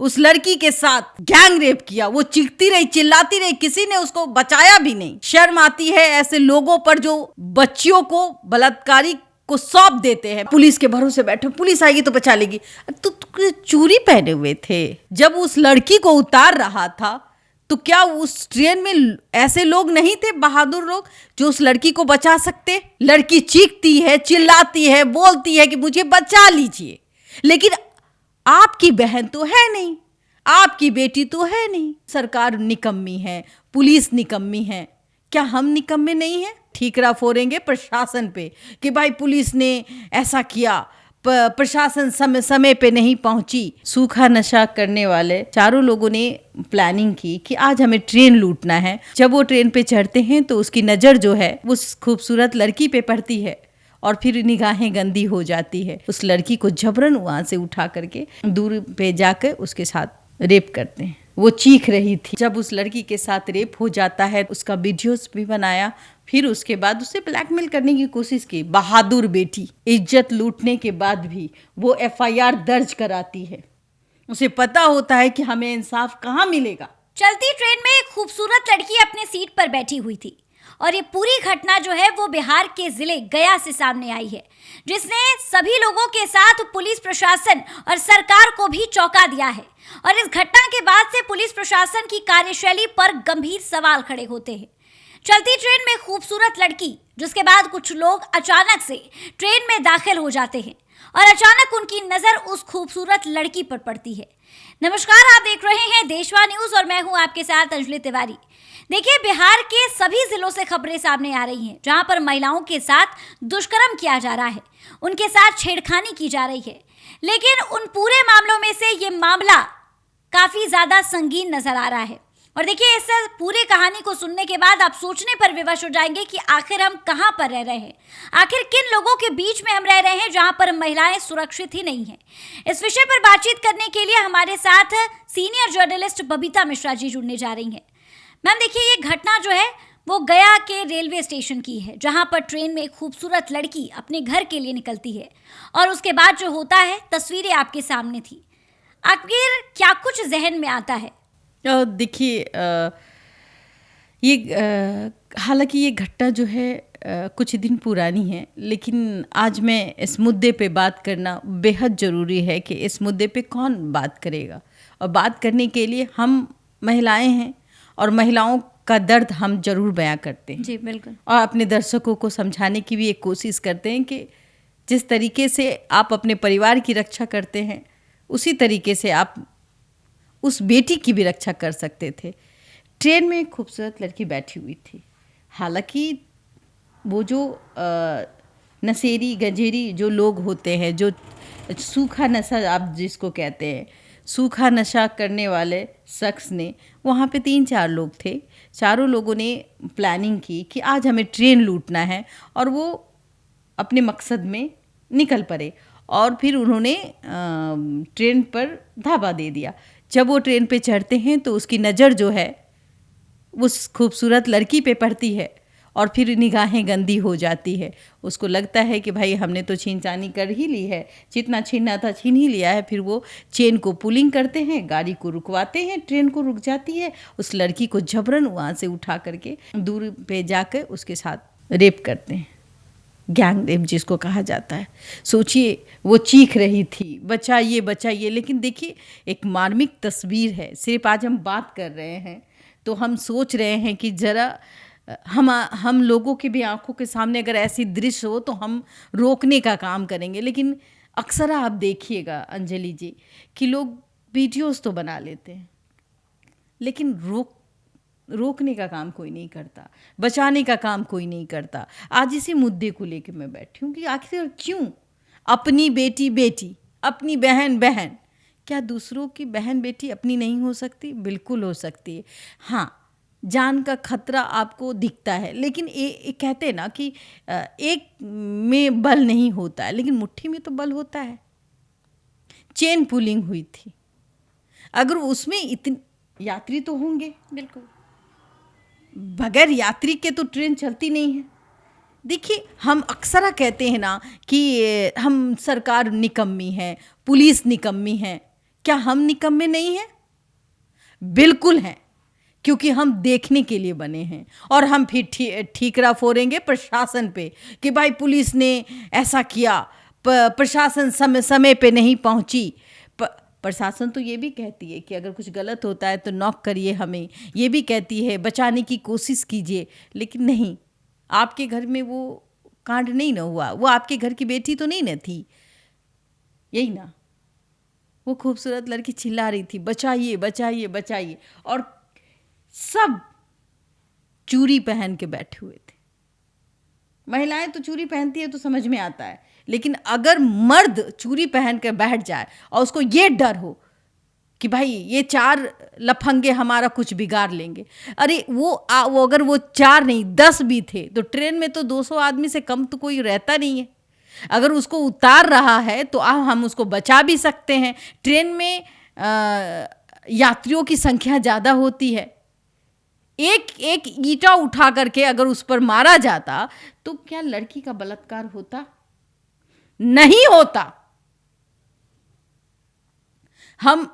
उस लड़की के साथ गैंग रेप किया। वो चीखती रही, चिल्लाती रही, किसी ने उसको बचाया भी नहीं। शर्म आती है ऐसे लोगों पर जो बच्चियों को बलात्कारी को सौंप देते हैं। पुलिस के भरोसे बैठे, पुलिस आएगी तो बचा लेगी। तो चूड़ी पहने हुए थे जब उस लड़की को उतार रहा था, तो क्या उस ट्रेन में ऐसे लोग नहीं थे, बहादुर लोग, जो उस लड़की को बचा सकते? लड़की चीखती है, चिल्लाती है, बोलती है कि मुझे बचा लीजिए, लेकिन आपकी बहन तो है नहीं, आपकी बेटी तो है नहीं। सरकार निकम्मी है, पुलिस निकम्मी है। क्या हम निकम्मे नहीं हैं? ठीकरा फोड़ेंगे प्रशासन पे कि भाई पुलिस ने ऐसा किया, प्रशासन समय पे नहीं पहुंची। सूखा नशा करने वाले चारों लोगों ने प्लानिंग की कि आज हमें ट्रेन लूटना है। जब वो ट्रेन पे चढ़ते हैं तो उसकी नज़र जो है उस खूबसूरत लड़की पे पड़ती है और फिर निगाहें गंदी हो जाती है। उस लड़की को जबरन वहाँ से उठा करके दूर पे जाकर उसके साथ रेप करते हैं। वो चीख रही थी। जब उस लड़की के साथ रेप हो जाता है, उसका वीडियोस भी बनाया, फिर उसके बाद उसे ब्लैकमेल करने की कोशिश की। बहादुर बेटी, इज्जत लूटने के बाद भी वो एफआईआर दर्ज कराती है। उसे पता होता है कि हमें इंसाफ कहाँ मिलेगा। चलती ट्रेन में एक खूबसूरत लड़की अपने सीट पर बैठी हुई थी और ये पूरी घटना जो है वो बिहार के जिले गया से सामने आई है, जिसने सभी लोगों के साथ पुलिस प्रशासन और सरकार को भी चौंका दिया है। और इस घटना के बाद से पुलिस प्रशासन की कार्यशैली पर गंभीर सवाल खड़े होते हैं। चलती ट्रेन में खूबसूरत लड़की, जिसके बाद कुछ लोग अचानक से ट्रेन में दाखिल हो जाते हैं और अचानक उनकी नजर उस खूबसूरत लड़की पर पड़ती है। नमस्कार, आप देख रहे हैं देशवा न्यूज और मैं हूं आपके साथ अंजलि तिवारी। देखिए, बिहार के सभी जिलों से खबरें सामने आ रही हैं जहां पर महिलाओं के साथ दुष्कर्म किया जा रहा है, उनके साथ छेड़खानी की जा रही है। लेकिन उन पूरे मामलों में से ये मामला काफी ज्यादा संगीन नजर आ रहा है। और देखिए, इस पूरी कहानी को सुनने के बाद आप सोचने पर विवश हो जाएंगे कि आखिर हम कहां पर रह रहे हैं, आखिर किन लोगों के बीच में हम रह रहे हैं जहां पर महिलाएं सुरक्षित ही नहीं हैं। इस विषय पर बातचीत करने के लिए हमारे साथ सीनियर जर्नलिस्ट बबीता मिश्रा जी जुड़ने जा रही हैं। मैम देखिए, ये घटना जो है वो गया के रेलवे स्टेशन की है, जहां पर ट्रेन में एक खूबसूरत लड़की अपने घर के लिए निकलती है और उसके बाद जो होता है, तस्वीरें आपके सामने थी। आखिर क्या कुछ जहन में आता है? देखिए, ये हालांकि ये घटना जो है कुछ दिन पुरानी है, लेकिन आज मैं इस मुद्दे पे बात करना बेहद ज़रूरी है कि इस मुद्दे पे कौन बात करेगा। और बात करने के लिए हम महिलाएं हैं और महिलाओं का दर्द हम जरूर बयां करते हैं। जी बिल्कुल। और अपने दर्शकों को समझाने की भी एक कोशिश करते हैं कि जिस तरीके से आप अपने परिवार की रक्षा करते हैं, उसी तरीके से आप उस बेटी की भी रक्षा कर सकते थे। ट्रेन में एक खूबसूरत लड़की बैठी हुई थी। हालांकि वो जो नशेरी गंजेरी जो लोग होते हैं, जो सूखा नशा आप जिसको कहते हैं, सूखा नशा करने वाले शख्स ने, वहाँ पे 3-4 लोग थे। चारों लोगों ने प्लानिंग की कि आज हमें ट्रेन लूटना है और वो अपने मकसद में निकल पड़े। और फिर उन्होंने ट्रेन पर धावा दे दिया। जब वो ट्रेन पे चढ़ते हैं तो उसकी नज़र जो है उस खूबसूरत लड़की पे पड़ती है और फिर निगाहें गंदी हो जाती है। उसको लगता है कि भाई हमने तो छीनछानी कर ही ली है, जितना छीनना था छीन ही लिया है। फिर वो चेन को पुलिंग करते हैं, गाड़ी को रुकवाते हैं, ट्रेन को रुक जाती है। उस लड़की को जबरन वहाँ से उठा करके दूर पे जाकर उसके साथ रेप करते हैं, गैंग रेप जिसको कहा जाता है। सोचिए, वो चीख रही थी, बचाइए बचाइए। लेकिन देखिए, एक मार्मिक तस्वीर है। सिर्फ आज हम बात कर रहे हैं तो हम सोच रहे हैं कि ज़रा हम लोगों के भी आंखों के सामने अगर ऐसी दृश्य हो तो हम रोकने का काम करेंगे। लेकिन अक्सर आप देखिएगा अंजलि जी कि लोग वीडियोस तो बना लेते हैं, लेकिन रोकने का काम कोई नहीं करता, बचाने का काम कोई नहीं करता। आज इसी मुद्दे को लेकर मैं बैठी हूँ कि आखिर क्यों अपनी बेटी बेटी, अपनी बहन बहन, क्या दूसरों की बहन बेटी अपनी नहीं हो सकती? बिल्कुल हो सकती है। हाँ, जान का खतरा आपको दिखता है, लेकिन कहते हैं ना कि एक में बल नहीं होता है, लेकिन मुट्ठी में तो बल होता है। चेन पुलिंग हुई थी, अगर उसमें इतने यात्री तो होंगे, बिल्कुल, बगैर यात्री के तो ट्रेन चलती नहीं है। देखिए, हम अक्सर कहते हैं ना कि हम सरकार निकम्मी है, पुलिस निकम्मी है। क्या हम निकम्मे नहीं हैं? बिल्कुल हैं, क्योंकि हम देखने के लिए बने हैं। और हम फिर ठीकरा फोड़ेंगे प्रशासन पे कि भाई पुलिस ने ऐसा किया, प्रशासन समय पे नहीं पहुंची। प्रशासन तो ये भी कहती है कि अगर कुछ गलत होता है तो नॉक करिए हमें, ये भी कहती है बचाने की कोशिश कीजिए, लेकिन नहीं, आपके घर में वो कांड नहीं ना हुआ, वो आपके घर की बेटी तो नहीं ना थी, यही ना। वो खूबसूरत लड़की चिल्ला रही थी बचाइए बचाइए बचाइए, और सब चूड़ी पहन के बैठे हुए थे। महिलाएं तो चूड़ी पहनती है तो समझ में आता है, लेकिन अगर मर्द चूड़ी पहन के बैठ जाए और उसको ये डर हो कि भाई ये 4 लफंगे हमारा कुछ बिगाड़ लेंगे, अरे वो अगर वो 4 नहीं 10 भी थे तो ट्रेन में तो 200 आदमी से कम तो कोई रहता नहीं है। अगर उसको उतार रहा है तो हम उसको बचा भी सकते हैं। ट्रेन में यात्रियों की संख्या ज़्यादा होती है, एक एक ईंटा उठा करके अगर उस पर मारा जाता तो क्या लड़की का बलात्कार होता? नहीं होता। हम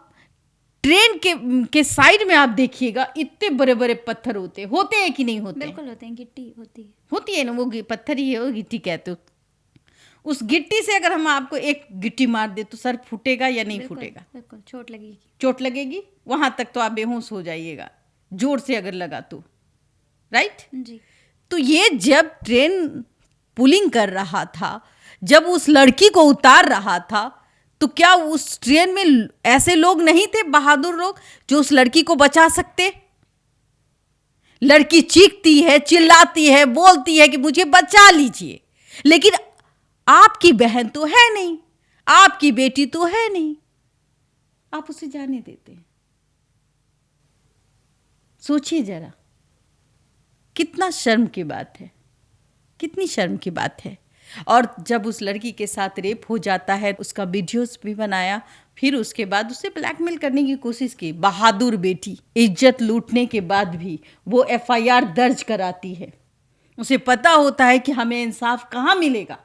ट्रेन के साइड में आप देखिएगा इतने बड़े बड़े पत्थर होते हैं कि नहीं होते? बिल्कुल होते हैं, गिट्टी होती है ना, वो पत्थर ही है, वो गिट्टी कहते हो। उस गिट्टी से अगर हम आपको एक गिट्टी मार दे तो सर फूटेगा या नहीं फूटेगा? बिल्कुल चोट लगेगी, वहां तक तो आप बेहोश हो जाइएगा, जोर से अगर लगा तो, राइट जी। तो ये जब ट्रेन पुलिंग कर रहा था, जब उस लड़की को उतार रहा था, तो क्या उस ट्रेन में ऐसे लोग नहीं थे, बहादुर लोग, जो उस लड़की को बचा सकते? लड़की चीखती है, चिल्लाती है, बोलती है कि मुझे बचा लीजिए, लेकिन आपकी बहन तो है नहीं, आपकी बेटी तो है नहीं, आप उसे जाने देते हैं। सोचिए जरा, कितना शर्म की बात है, कितनी शर्म की बात है। और जब उस लड़की के साथ रेप हो जाता है, उसका वीडियोस भी बनाया, फिर उसके बाद उसे ब्लैकमेल करने की कोशिश की। बहादुर बेटी, इज्जत लूटने के बाद भी वो FIR दर्ज कराती है। उसे पता होता है कि हमें इंसाफ कहाँ मिलेगा।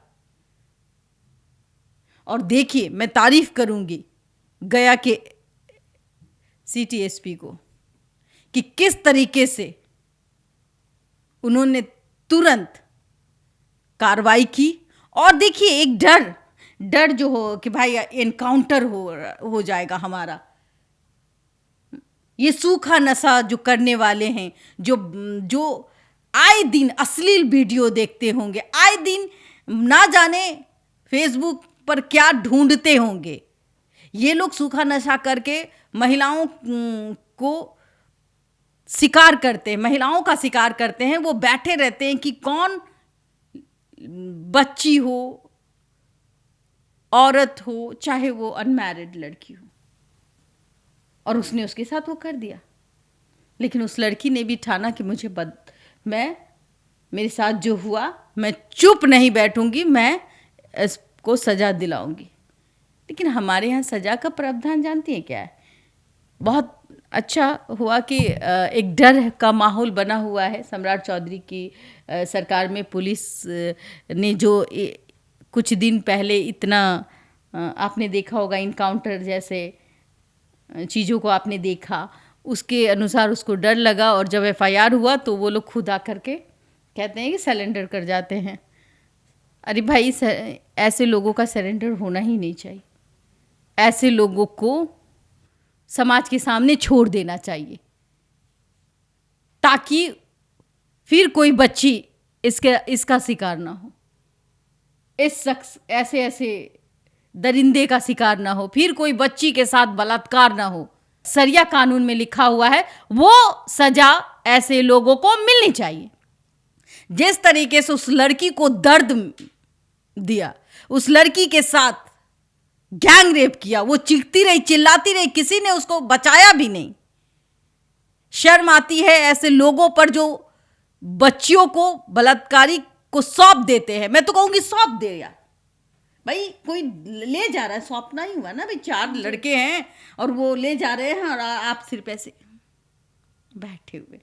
और देखिए, मैं तारीफ करूंगी गया के CTSP को कि किस तरीके से उन्होंने तुरंत कार्रवाई की। और देखिए, एक डर जो हो कि भाई एनकाउंटर हो जाएगा हमारा, ये सूखा नशा जो करने वाले हैं, जो आए दिन अश्लील वीडियो देखते होंगे, आए दिन ना जाने फेसबुक पर क्या ढूंढते होंगे, ये लोग सूखा नशा करके महिलाओं को शिकार करते हैं, महिलाओं का शिकार करते हैं। वो बैठे रहते हैं कि कौन बच्ची हो, औरत हो, चाहे वो अनमैरिड लड़की हो, और उसने उसके साथ वो कर दिया। लेकिन उस लड़की ने भी ठाना कि मेरे साथ जो हुआ, मैं चुप नहीं बैठूंगी, मैं इसको सजा दिलाऊंगी। लेकिन हमारे यहाँ सजा का प्रावधान जानती है क्या है? बहुत अच्छा हुआ कि एक डर का माहौल बना हुआ है। सम्राट चौधरी की सरकार में पुलिस ने जो कुछ दिन पहले इतना आपने देखा होगा, इनकाउंटर जैसे चीज़ों को आपने देखा, उसके अनुसार उसको डर लगा, और जब FIR हुआ तो वो लोग खुद आकर के कहते हैं कि सरेंडर कर जाते हैं। अरे भाई, ऐसे लोगों का सरेंडर होना ही नहीं चाहिए। ऐसे लोगों को समाज के सामने छोड़ देना चाहिए, ताकि फिर कोई बच्ची इसका शिकार ना हो, इस शख्स ऐसे दरिंदे का शिकार ना हो, फिर कोई बच्ची के साथ बलात्कार ना हो। सरिया कानून में लिखा हुआ है, वो सजा ऐसे लोगों को मिलनी चाहिए। जिस तरीके से उस लड़की को दर्द दिया, उस लड़की के साथ गैंग रेप किया, वो चीखती रही, चिल्लाती रही, किसी ने उसको बचाया भी नहीं। शर्म आती है ऐसे लोगों पर जो बच्चियों को, बलात्कारी को सौंप देते हैं। मैं तो कहूंगी सौंप दे यार, भाई कोई ले जा रहा है, सौंपना ही हुआ ना भाई। 4 लड़के हैं और वो ले जा रहे हैं, और आप सिर्फ ऐसे बैठे हुए,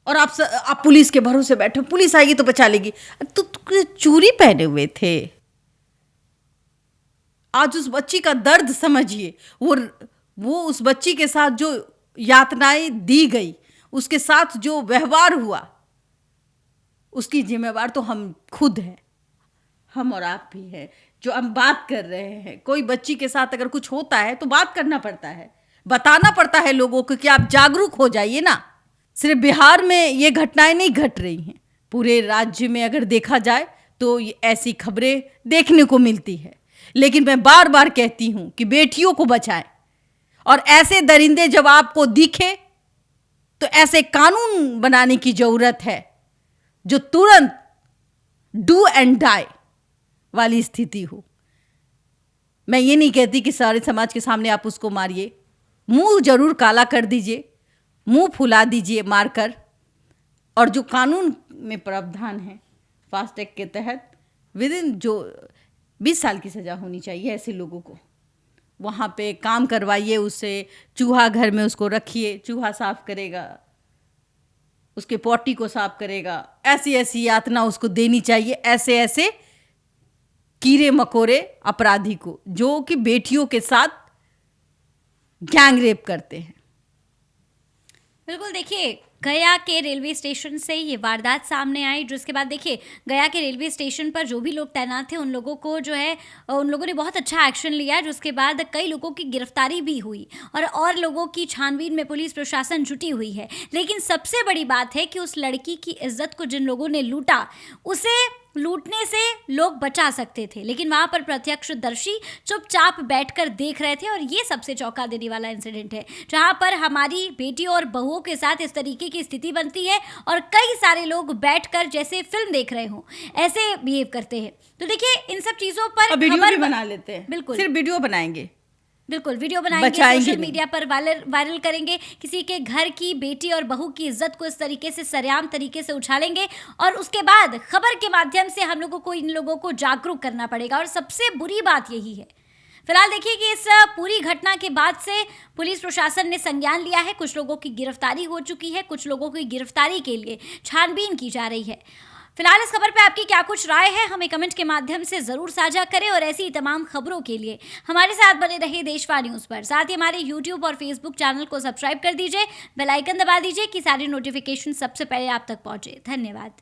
और आप पुलिस के भरोसे बैठे, पुलिस आएगी तो बचा लेगी। तो चूड़ी पहने हुए थे, आज उस बच्ची का दर्द समझिए। वो उस बच्ची के साथ जो यातनाएं दी गई, उसके साथ जो व्यवहार हुआ, उसकी जिम्मेवार तो हम खुद हैं, हम और आप भी हैं जो हम बात कर रहे हैं। कोई बच्ची के साथ अगर कुछ होता है तो बात करना पड़ता है, बताना पड़ता है लोगों को कि आप जागरूक हो जाइए ना। सिर्फ बिहार में ये घटनाएं नहीं घट रही हैं, पूरे राज्य में अगर देखा जाए तो ऐसी खबरें देखने को मिलती है। लेकिन मैं बार बार कहती हूं कि बेटियों को बचाएं, और ऐसे दरिंदे जब आपको दिखे तो ऐसे कानून बनाने की जरूरत है जो तुरंत डू एंड डाई वाली स्थिति हो। मैं ये नहीं कहती कि सारे समाज के सामने आप उसको मारिए, मुंह जरूर काला कर दीजिए, मुंह फुला दीजिए मारकर, और जो कानून में प्रावधान है फास्ट ट्रैक के तहत विदिन जो 20 साल की सजा होनी चाहिए ऐसे लोगों को, वहाँ पे काम करवाइए उससे। चूहा घर में उसको रखिए, चूहा साफ करेगा, उसके पॉटी को साफ करेगा, ऐसी ऐसी यातना उसको देनी चाहिए, ऐसे ऐसे कीड़े मकोड़े अपराधी को जो कि बेटियों के साथ गैंग रेप करते हैं। बिल्कुल, देखिए गया के रेलवे स्टेशन से ये वारदात सामने आई, जिसके बाद देखिए गया के रेलवे स्टेशन पर जो भी लोग तैनात थे उन लोगों को जो है उन लोगों ने बहुत अच्छा एक्शन लिया, जिसके बाद कई लोगों की गिरफ्तारी भी हुई और लोगों की छानबीन में पुलिस प्रशासन जुटी हुई है। लेकिन सबसे बड़ी बात है कि उस लड़की की इज्जत को जिन लोगों ने लूटा, उसे लूटने से लोग बचा सकते थे, लेकिन वहां पर प्रत्यक्षदर्शी चुपचाप बैठकर देख रहे थे। और ये सबसे चौंका देने वाला इंसिडेंट है, जहां पर हमारी बेटियों और बहुओं के साथ इस तरीके की स्थिति बनती है और कई सारे लोग बैठकर जैसे फिल्म देख रहे हों ऐसे बिहेव करते हैं। तो देखिए इन सब चीजों पर वीडियो भी बना लेते हैं। बिल्कुल, सिर्फ वीडियो बनाएंगे, बिल्कुल वीडियो बनाएंगे, सोशल मीडिया पर वायरल करेंगे, किसी के घर की बेटी और बहू की इज्जत को इस तरीके से सरेआम तरीके से उछालेंगे, और उसके बाद खबर के माध्यम से हम लोगों को इन लोगों को जागरूक करना पड़ेगा। और सबसे बुरी बात यही है, फिलहाल देखिए कि इस पूरी घटना के बाद से पुलिस प्रशासन ने संज्ञान लिया है, कुछ लोगों की गिरफ्तारी हो चुकी है, कुछ लोगों की गिरफ्तारी के लिए छानबीन की जा रही है। फिलहाल इस खबर पे आपकी क्या कुछ राय है, हमें कमेंट के माध्यम से जरूर साझा करें, और ऐसी तमाम खबरों के लिए हमारे साथ बने रहिए देशवा न्यूज पर। साथ ही हमारे YouTube और Facebook चैनल को सब्सक्राइब कर दीजिए, बेल आइकन दबा दीजिए कि सारी नोटिफिकेशन सबसे पहले आप तक पहुंचे। धन्यवाद।